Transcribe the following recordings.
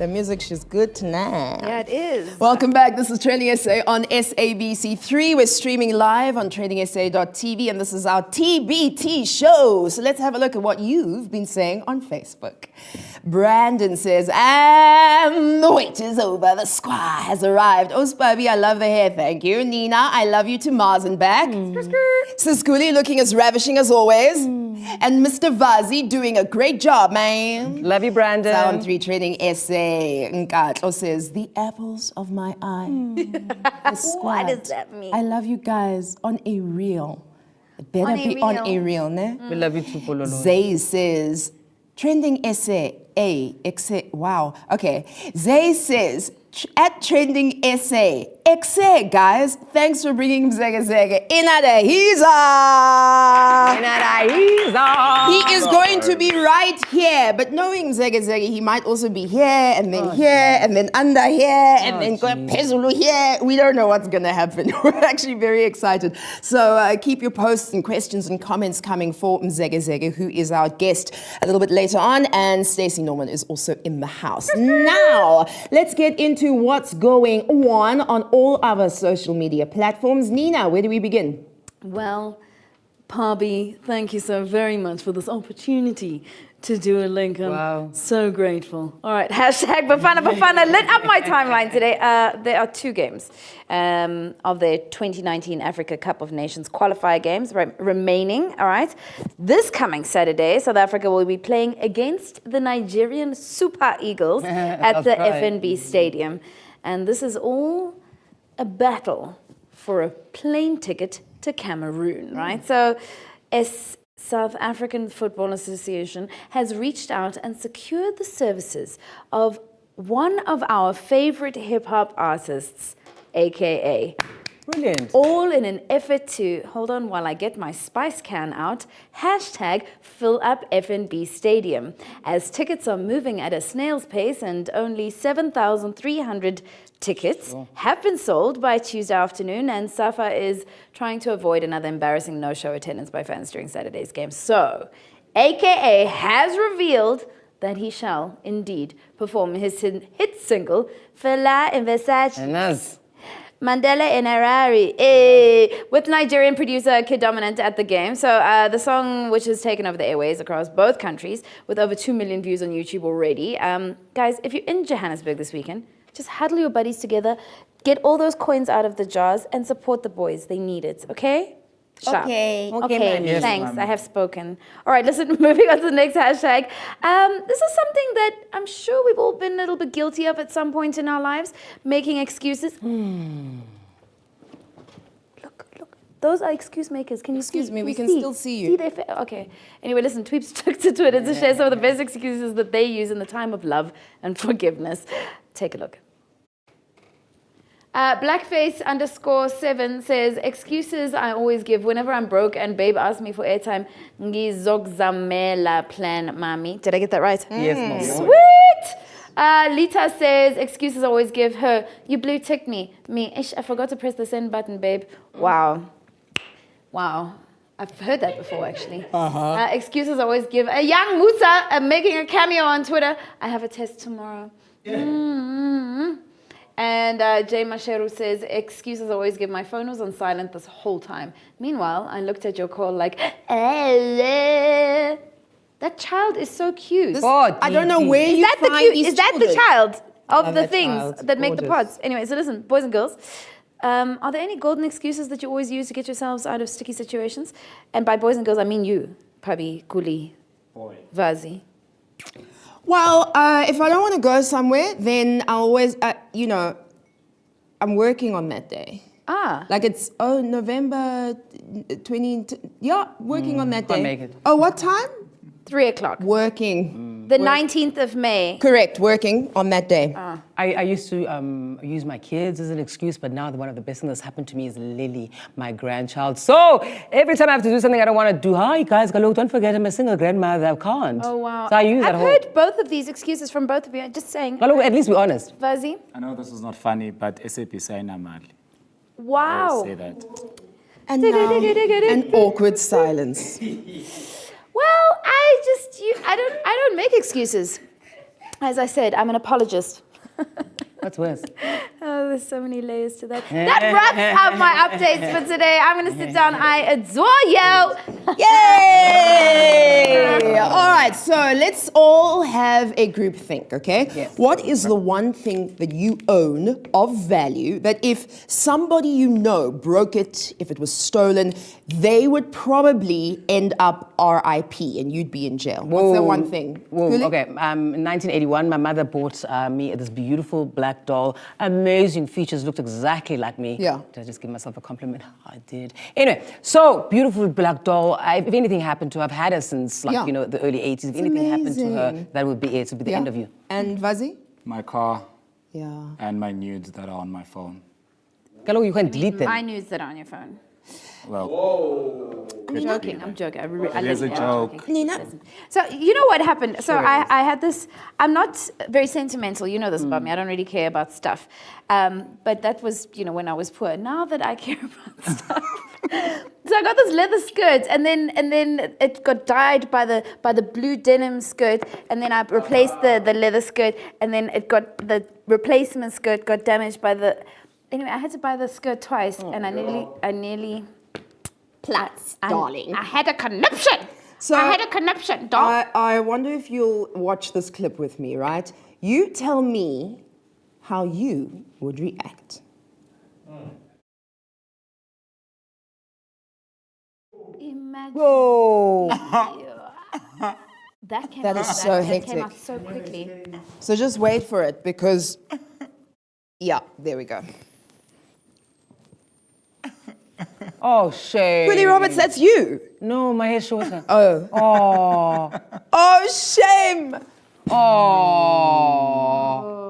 the music. She's good tonight. Yeah, it is. Welcome back. This is TrendingSA on SABC3. We're streaming live on TrendingSA.tv, and this is our TBT show. So let's have a look at what you've been saying on Facebook. Brandon says, and the wait is over. The squaw has arrived. Oh, Spubby, I love the hair. Thank you. Nina, I love you to Mars and back. Siskuli looking as ravishing as always. And Mr. Vazi doing a great job, man. Love you, Brandon. Sound 3 TrendingSA. Nkatlo says, the apples of my eye. What does that mean? I love you guys on a reel. It better be on a reel, ne? We love you too, Pololo. Zay says, TrendingSA. Wow. Okay. Zay says, at TrendingSA. Exe, guys. Thanks for bringing Mzege Inadahiza. He is going to be right here, but knowing Mzege, he might also be here, and then here, and then under here, and then Pezulu here. We don't know what's going to happen. We're actually very excited. So keep your posts and questions and comments coming for Mzege, who is our guest a little bit later on, and Stacey Norman is also in the house. Now, let's get into what's going on all our social media platforms. Nina, where do we begin? Well, Pabi, thank you so very much for this opportunity to do a link. I'm so grateful. All right, hashtag Bafana lit up my timeline today. There are 2 games of the 2019 Africa Cup of Nations qualifier games remaining, all right? This coming Saturday, South Africa will be playing against the Nigerian Super Eagles at the FNB Stadium. And this is all a battle for a plane ticket to Cameroon, right? So, South African Football Association has reached out and secured the services of one of our favorite hip-hop artists, aka. Brilliant. All in an effort to, hold on while I get my spice can out, hashtag fill up FNB Stadium. As tickets are moving at a snail's pace and only 7,300 tickets have been sold by Tuesday afternoon, and Safa is trying to avoid another embarrassing no-show attendance by fans during Saturday's game. So, AKA has revealed that he shall indeed perform his hit single, Fela in Versace. Mandela in Harare, with Nigerian producer Kid Dominant at the game. So the song, which has taken over the airways across both countries, with over 2 million views on YouTube already. Guys, if you're in Johannesburg this weekend, just huddle your buddies together, get all those coins out of the jars, and support the boys. They need it, okay? Sharp. Okay, yes, thanks. I have spoken. All right, listen, moving on to the next hashtag. This is something that I'm sure we've all been a little bit guilty of at some point in our lives, making excuses. Look, those are excuse makers. Can you Excuse see? me, we can see? still see you. See their okay. Anyway, listen, Tweeps took to Twitter to share some of the best excuses that they use in the time of love and forgiveness. Take a look. Blackface_7 says, excuses I always give whenever I'm broke and babe asks me for airtime. Ngizokuzamela plan, mami. Did I get that right? Yes, Mom. Sweet! Lita says, excuses I always give her. You blue ticked me. Ish, I forgot to press the send button, babe. Wow. I've heard that before, actually. Excuses I always give. A young Musa making a cameo on Twitter. I have a test tomorrow. And Jay Masheru says, excuses I always give. My phone was on silent this whole time. Meanwhile, I looked at your call like, that child is so cute. I don't know where you find these Is that the children? child of the that things child. that make the Gorgeous. pods? Anyway, so listen, boys and girls. Are there any golden excuses that you always use to get yourselves out of sticky situations? And by boys and girls, I mean you, Pabi, Kuli, Vazi. Well, if I don't want to go somewhere, then I'll always, I'm working on that day. Like it's, November 20, working on that day. Can't make it. Oh, what time? 3 o'clock. Working. The 19th of May. Correct, working on that day. I used to use my kids as an excuse, but now one of the best things that's happened to me is Lily, my grandchild. So every time I have to do something I don't want to do, hi guys, don't forget I'm a single grandmother, I can't. Oh, wow. So I use I've that heard both of these excuses from both of you. Just saying. At least be honest. Vazi? I know this is not funny, but SAP sign mali. Wow. Say that. And now, an awkward silence. Well, I don't make excuses. As I said, I'm an apologist. What's worse? Oh, there's so many layers to that. That wraps up my updates for today. I'm going to sit down. I adore you. Yay! All right, so let's all have a group think, okay? Yes. What is the one thing that you own of value that if somebody you know broke it, if it was stolen, they would probably end up RIP and you'd be in jail? What's the one thing? Whoa, Kuli? okay. In 1981, my mother bought me this beautiful black doll. Amazing features, looked exactly like me. Yeah. Did I just give myself a compliment? I did. Anyway, so beautiful black doll. If anything happened to her, I've had her since the early 80s. If anything happened to her, amazing. that would be it. It would be the end of you. And Vazi? My car Yeah. and my nudes that are on my phone. Kaloku, you can delete them. My news that are on your phone. Well, I'm joking. I'm joking. I There's a literally am joke. joking. Nina? Listen. So you know what happened? So I had this. I'm not very sentimental. You know this about me. I don't really care about stuff. But that was when I was poor. Now that I care about stuff. So I got this leather skirt, and then it got dyed by the blue denim skirt, and then I replaced the leather skirt, and then the replacement skirt got damaged by the. Anyway, I had to buy the skirt twice, and I nearly. Plats, darling. I had a conniption. So I had a conniption, dog. I wonder if you'll watch this clip with me, right? You tell me how you would react. Imagine. Whoa! That came That out, is so that hectic. came out so quickly. So just wait for it because, yeah, there we go. Oh, shame. Willie Roberts, that's you. No, my hair's shorter. Oh. Oh. Oh, shame. Oh.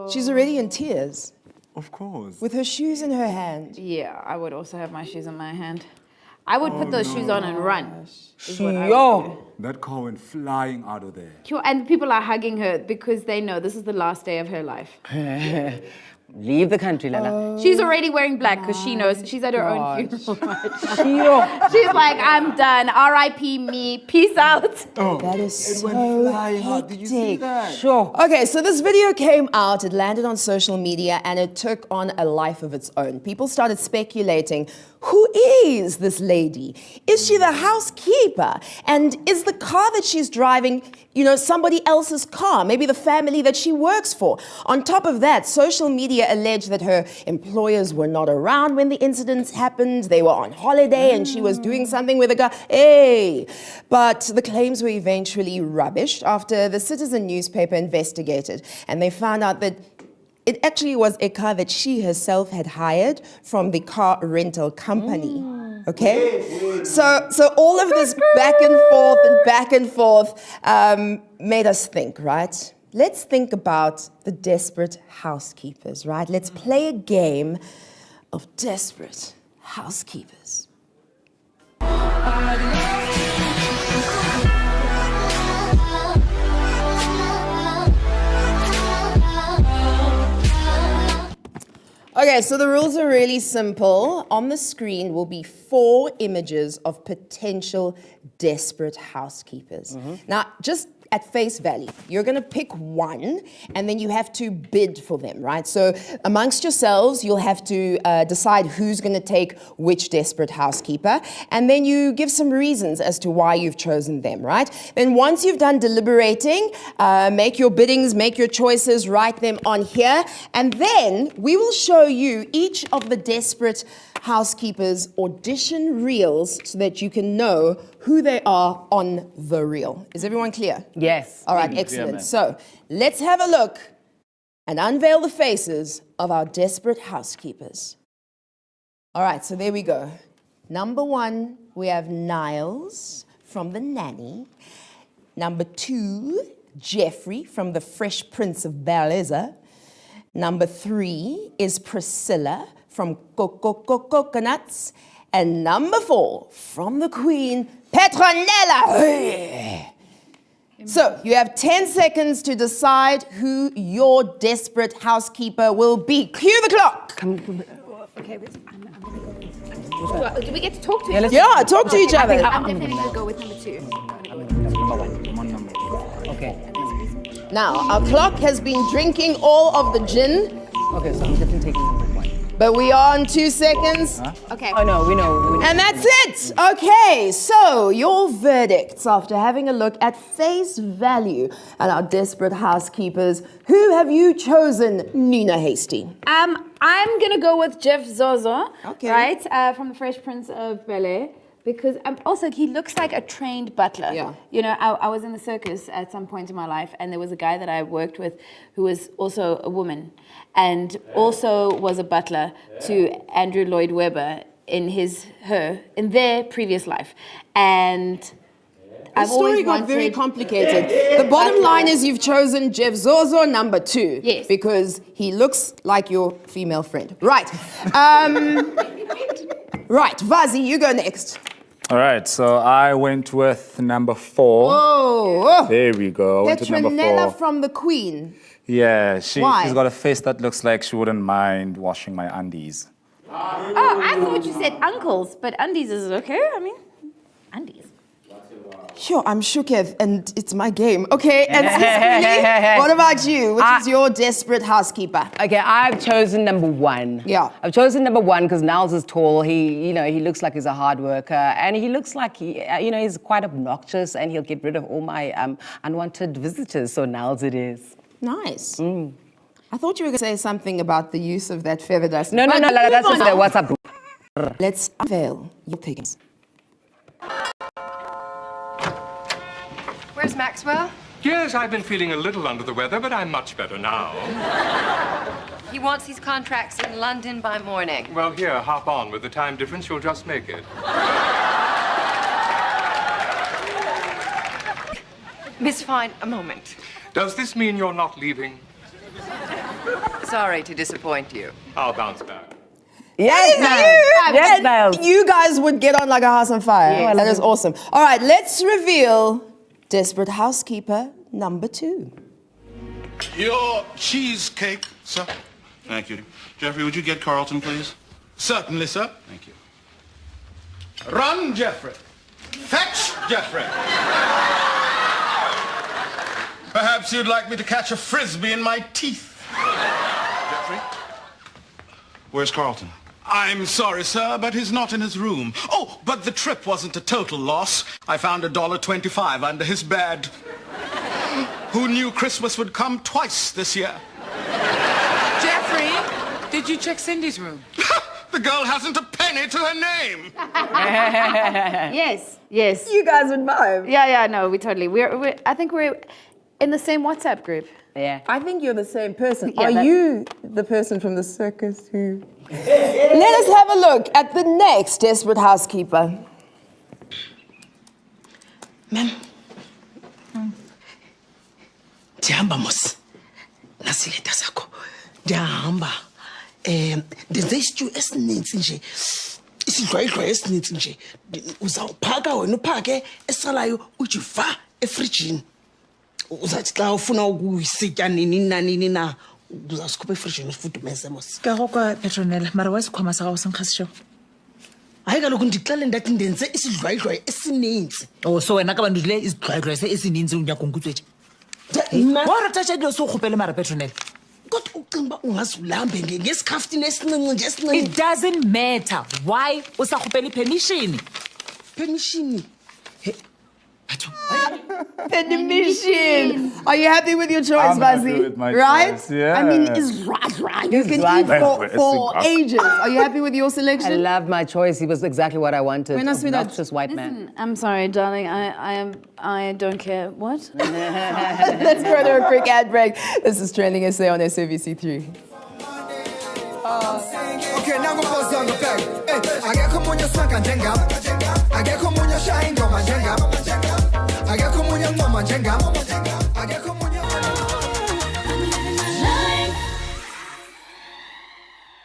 She's already in tears of course. with her shoes in her hand. Yeah, I would also have my shoes in my hand. I would put those shoes on and run. Yo. That car went flying out of there. And people are hugging her because they know this is the last day of her life. Leave the country, Lana. She's already wearing black because she knows she's at her own funeral. Yo. She's like, I'm done. R.I.P. me. Peace out. That is so flying out. Did you see hectic. that? Sure. Okay, so this video came out, it landed on social media, and it took on a life of its own. People started speculating, who is this lady? Is she the housekeeper? And is the car that she's driving, somebody else's car? Maybe the family that she works for. On top of that, social media alleged that her employers were not around when the incidents happened. They were on holiday and she was doing something with a guy. Hey! But the claims were eventually rubbished after the Citizen newspaper investigated, and they found out that it actually was a car that she herself had hired from the car rental company. Okay? So all of this back and forth made us think, right? Let's think about the desperate housekeepers, right? Let's play a game of desperate housekeepers. Okay, so the rules are really simple. On the screen will be 4 images of potential desperate housekeepers. Now, just at face value, you're going to pick one, and then you have to bid for them, right? So amongst yourselves, you'll have to decide who's going to take which desperate housekeeper, and then you give some reasons as to why you've chosen them, right? Then once you've done deliberating, make your biddings, make your choices, write them on here, and then we will show you each of the desperate housekeepers' audition reels so that you can know who they are on the reel. Is everyone clear? Yes. All right, Clear, excellent. man. So let's have a look and unveil the faces of our desperate housekeepers. All right, so there we go. Number 1, we have Niles from The Nanny. Number 2, Jeffrey from The Fresh Prince of Bel-Air. Number 3 is Priscilla from Coconuts. And number 4, from the Queen, Petronella. So you have 10 seconds to decide who your desperate housekeeper will be. Cue the clock. Okay, do we get to talk to each other? Yeah, talk to each other. I'm definitely going to go with number 2. I'm on number 2. Okay. Now, our clock has been drinking all of the gin, Okay, so I'm definitely taking number 1. but we are on 2 seconds. Okay. Oh no, we know. And that's it. Okay, so your verdicts after having a look at face value at our desperate housekeepers. Who have you chosen, Nina Hastie? I'm gonna go with Jeff Zozo, Okay. right, from the Fresh Prince of Bel-Air, because also he looks like a trained butler. Yeah. You know, I was in the circus at some point in my life, and there was a guy that I worked with who was also a woman, and also was a butler to Andrew Lloyd Webber in their previous life, and. The I've story always got very wanted- complicated. The bottom line is you've chosen Jeff Zozo, number 2. Yes. Because he looks like your female friend. Right. Right, Vazi, you go next. All right, so I went with number 4. Oh, There we go. I went with number 4. Petronella from the Queen. Yeah, Why? she's got a face that looks like she wouldn't mind washing my undies. Oh, I thought you said uncles, but undies is okay. I mean, undies. Sure, I'm Shukev, and it's my game. Okay, and Cicely, what about you? Which is your desperate housekeeper? Okay, I've chosen number 1. Yeah. I've chosen number 1 because Niles is tall. He looks like he's a hard worker, and he looks like he's quite obnoxious, and he'll get rid of all my unwanted visitors. So Niles it is. Nice. I thought you were going to say something about the use of that feather dust. No, But that's move just on. the WhatsApp group. Let's unveil your pickings. Where's Maxwell? Yes, I've been feeling a little under the weather, but I'm much better now. He wants his contracts in London by morning. Well, here, hop on. With the time difference, you'll just make it. Miss Fine, a moment. Does this mean you're not leaving? Sorry to disappoint you. I'll bounce back. Yes, Niles. Yes, And Niles. you guys would get on like a house on fire. Yes. That is awesome. All right, let's reveal desperate housekeeper number 2. Your cheesecake, sir. Thank you. Jeffrey, would you get Carlton, please? Certainly, sir. Thank you. Run, Jeffrey. Fetch, Jeffrey. Perhaps you'd like me to catch a frisbee in my teeth. Jeffrey? Where's Carlton? I'm sorry, sir, but he's not in his room. Oh, but the trip wasn't a total loss. I found $1.25 under his bed. Who knew Christmas would come twice this year? Jeffrey, did you check Cindy's room? The girl hasn't a penny to her name. Yes, yes. You guys would vibe. Yeah, no, we totally. I think we're in the same WhatsApp group. Yeah. I think you're the same person. Yeah, Are that- you the person from the circus who... Let us have a look at the next desperate housekeeper. Ma'am. Ndihamba mos. Nasileta sakho. Ndihamba. Ndenze isityu esininzi nje. Isidlwayi esininzi nje. Uzawuphaka wena uphake esalayo ujiva efrijini. Uzathi xa ufuna ukuyisitya nini na uzasikhupha efrijini ufudumeze mos. Ka go kwa Petronella mara wa sikhwama sa gago senkgasisho. Hayi kaloku ndixele ndathi ndenze isidlwayi esininzi. Oh so wena ka bantu dile izidlwayi esininzi unyagongutswethe. Wa rata tša dilo se o kgopele mara Petronella. Kodwa ucinga uba ungazulambe ngesikhafutini esincinci nje esincinci. It doesn't matter why o sa kgopele permission. Permission. Permission. Are you happy with your choice, I'm happy Vazi? with my right? choice, yeah. I mean, it's right. You can right. eat for ages. Are you happy with your I selection? love my choice. He was exactly what I wanted. Buena suerte. Obnoxious white man. I'm sorry, darling. I don't care. What? Let's go to a quick ad break. This is TrendingSA on SABC3. Okay, now go on the back. I get come on your swank and jengam. I get come on your shine, go my jengam. I get come on your mama jengam.